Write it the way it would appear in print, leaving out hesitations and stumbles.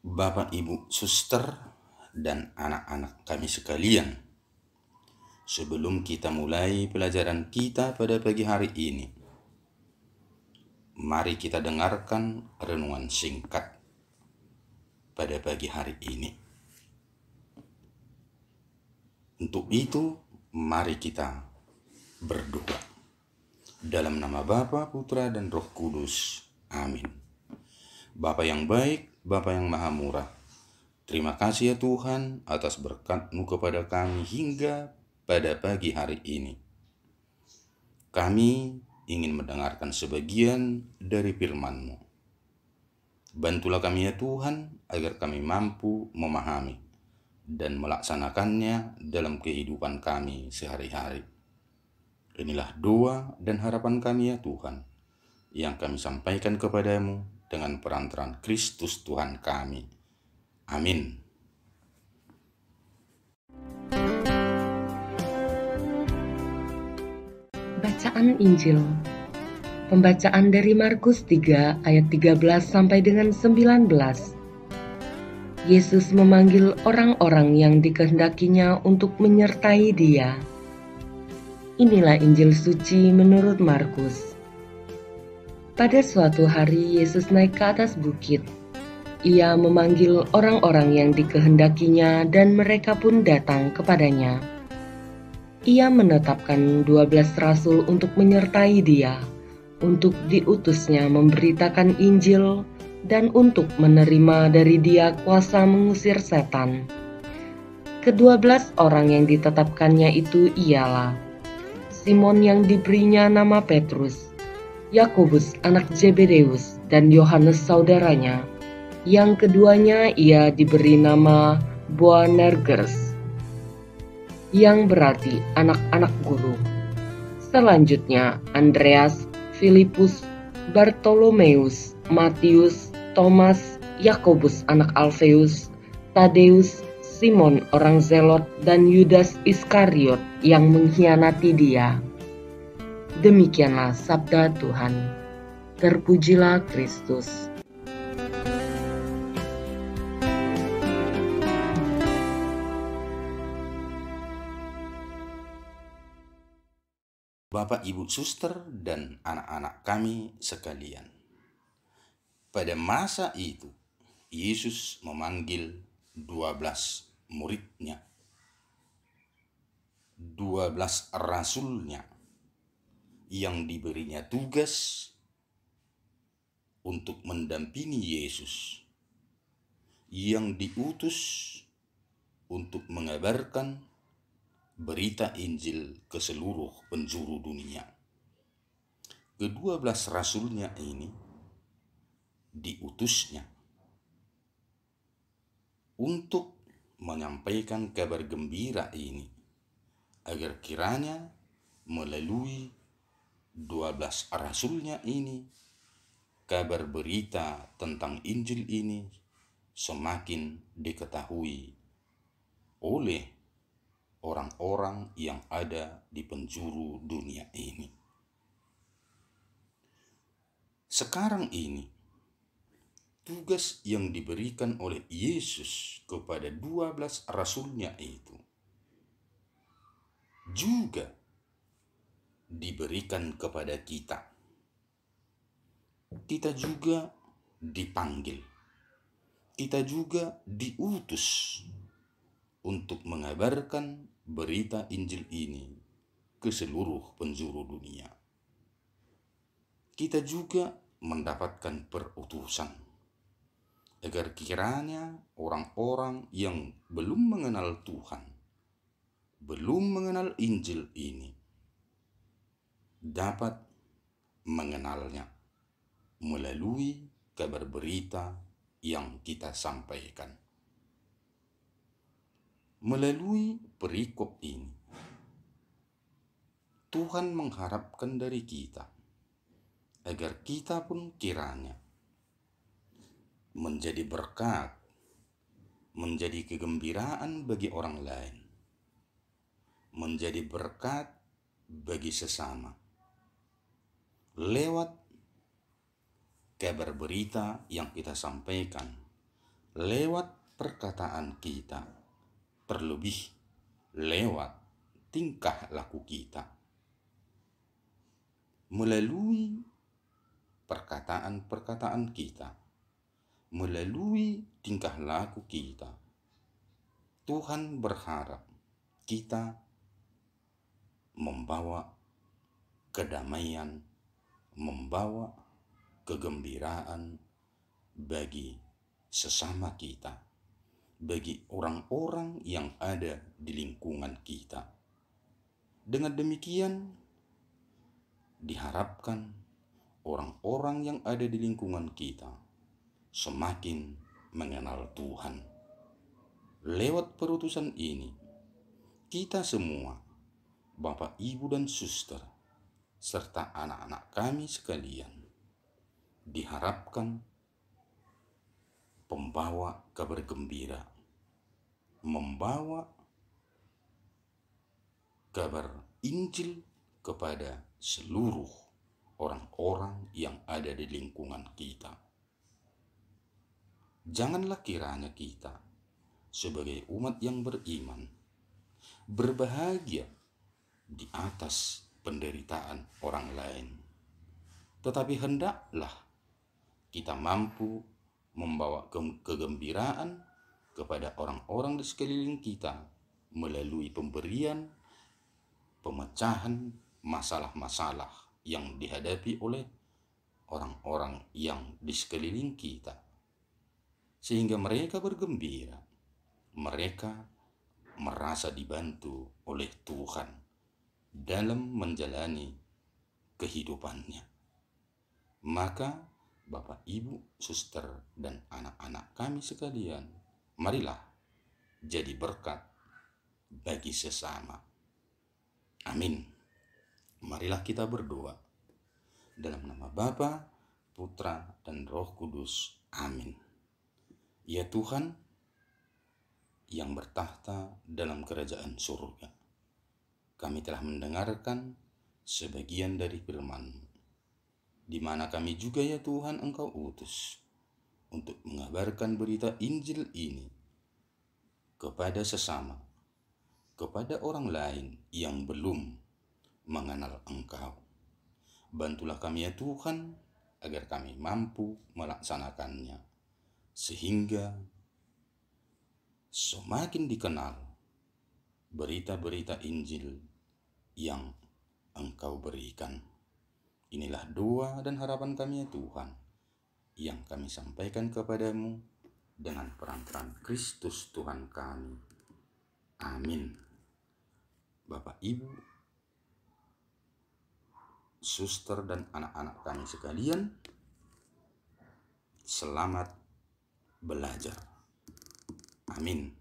Bapak, Ibu, Suster, dan anak-anak kami sekalian. Sebelum kita mulai pelajaran kita pada pagi hari ini, mari kita dengarkan renungan singkat pada pagi hari ini. Untuk itu, mari kita berdoa. Dalam nama Bapa, Putra, dan Roh Kudus. Amin. Bapa yang baik, Bapa yang maha murah, terima kasih ya Tuhan atas berkat-Mu kepada kami hingga pada pagi hari ini. Kami ingin mendengarkan sebagian dari firman-Mu. Bantulah kami ya Tuhan agar kami mampu memahami dan melaksanakannya dalam kehidupan kami sehari-hari. Inilah doa dan harapan kami ya Tuhan, yang kami sampaikan kepadamu dengan perantaraan Kristus Tuhan kami. Amin. Bacaan Injil. Pembacaan dari Markus 3 ayat 13 sampai dengan 19. Yesus memanggil orang-orang yang dikehendakinya untuk menyertai Dia. Inilah Injil suci menurut Markus. Pada suatu hari Yesus naik ke atas bukit. Ia memanggil orang-orang yang dikehendakinya dan mereka pun datang kepadanya. Ia menetapkan 12 rasul untuk menyertai Dia, untuk diutusnya memberitakan Injil dan untuk menerima dari Dia kuasa mengusir setan. Ke-12 orang yang ditetapkannya itu ialah Simon yang diberinya nama Petrus, Yakobus anak Zebedeus, dan Yohanes saudaranya. Yang keduanya ia diberi nama Boanerges, yang berarti anak-anak guru. Selanjutnya Andreas, Filipus, Bartolomeus, Matius, Thomas, Yakobus anak Alfeus, Tadeus, Simon orang Zelot, dan Yudas Iskariot yang mengkhianati Dia. Demikianlah sabda Tuhan. Terpujilah Kristus. Bapak, Ibu, Suster, dan anak-anak kami sekalian. Pada masa itu, Yesus memanggil 12 muridnya, 12 rasulnya, yang diberinya tugas untuk mendampingi Yesus, yang diutus untuk mengabarkan berita Injil ke seluruh penjuru dunia. Ke-12 rasulnya ini diutusnya untuk menyampaikan kabar gembira ini, agar kiranya melalui 12 rasulnya ini, kabar berita tentang Injil ini semakin diketahui oleh orang-orang yang ada di penjuru dunia ini. Sekarang ini, tugas yang diberikan oleh Yesus kepada 12 rasulnya itu juga diberikan kepada kita. Kita juga dipanggil. Kita juga diutus untuk mengabarkan berita Injil ini ke seluruh penjuru dunia. Kita juga mendapatkan perutusan agar kiranya orang-orang yang belum mengenal Tuhan, belum mengenal Injil ini, dapat mengenalnya melalui kabar berita yang kita sampaikan. Melalui perikop ini, Tuhan mengharapkan dari kita agar kita pun kiranya menjadi berkat, menjadi kegembiraan bagi orang lain, menjadi berkat bagi sesama, lewat kabar berita yang kita sampaikan, lewat perkataan kita, terlebih lewat tingkah laku kita. Melalui perkataan-perkataan kita, melalui tingkah laku kita, Tuhan berharap kita membawa kedamaian, membawa kegembiraan bagi sesama kita, bagi orang-orang yang ada di lingkungan kita. Dengan demikian, diharapkan orang-orang yang ada di lingkungan kita semakin mengenal Tuhan. Lewat perutusan ini, kita semua, Bapak, Ibu, dan Suster, serta anak-anak kami sekalian, diharapkan pembawa kabar gembira, membawa kabar Injil kepada seluruh orang-orang yang ada di lingkungan kita. Janganlah kiranya kita sebagai umat yang beriman berbahagia di atas penderitaan orang lain, tetapi hendaklah kita mampu membawa kegembiraan kepada orang-orang di sekeliling kita melalui pemberian pemecahan masalah-masalah yang dihadapi oleh orang-orang yang di sekeliling kita, sehingga mereka bergembira, mereka merasa dibantu oleh Tuhan dalam menjalani kehidupannya. Maka Bapak, Ibu, Suster, dan anak-anak kami sekalian, marilah jadi berkat bagi sesama. Amin. Marilah kita berdoa dalam nama Bapa, Putra, dan Roh Kudus. Amin. Ya Tuhan yang bertahta dalam kerajaan surga, kami telah mendengarkan sebagian dari firman-Mu, di mana kami juga ya Tuhan Engkau utus untuk mengabarkan berita Injil ini kepada sesama, kepada orang lain yang belum mengenal Engkau. Bantulah kami ya Tuhan agar kami mampu melaksanakannya, sehingga semakin dikenal berita-berita Injil yang Engkau berikan. Inilah doa dan harapan kami ya Tuhan, yang kami sampaikan kepadamu dengan perantaraan Kristus Tuhan kami. Amin. Bapak, Ibu, Suster, dan anak-anak kami sekalian, selamat belajar. Amin.